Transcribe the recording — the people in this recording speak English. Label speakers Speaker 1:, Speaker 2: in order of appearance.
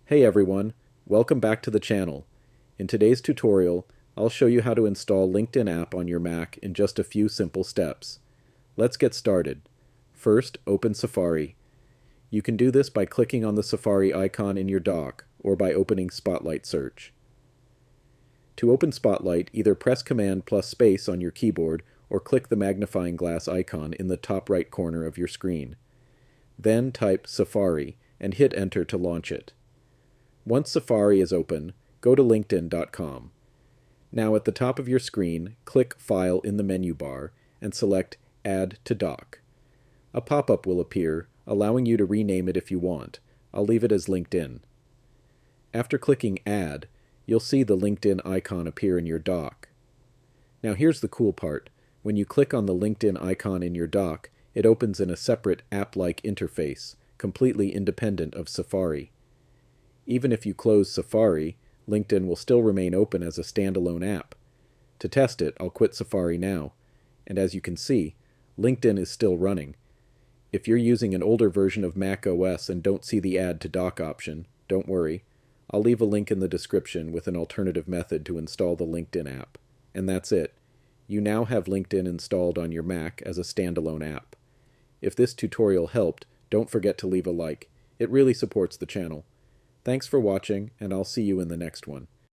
Speaker 1: Hey everyone, welcome back to the channel. In today's tutorial, I'll show you how to install LinkedIn app on your Mac in just a few simple steps. Let's get started. First, open Safari. You can do this by clicking on the Safari icon in your dock or by opening Spotlight Search. To open Spotlight, either press Command plus space on your keyboard or click the magnifying glass icon in the top right corner of your screen. Then type Safari and hit Enter to launch it. Once Safari is open, go to linkedin.com. Now at the top of your screen, click File in the menu bar and select Add to Dock. A pop-up will appear, allowing you to rename it if you want. I'll leave it as LinkedIn. After clicking Add, you'll see the LinkedIn icon appear in your dock. Now here's the cool part. When you click on the LinkedIn icon in your dock, it opens in a separate app-like interface, completely independent of Safari. Even if you close Safari, LinkedIn will still remain open as a standalone app. To test it, I'll quit Safari now, and as you can see, LinkedIn is still running. If you're using an older version of Mac OS and don't see the Add to Dock option, don't worry. I'll leave a link in the description with an alternative method to install the LinkedIn app. And that's it. You now have LinkedIn installed on your Mac as a standalone app. If this tutorial helped, don't forget to leave a like. It really supports the channel. Thanks for watching, and I'll see you in the next one.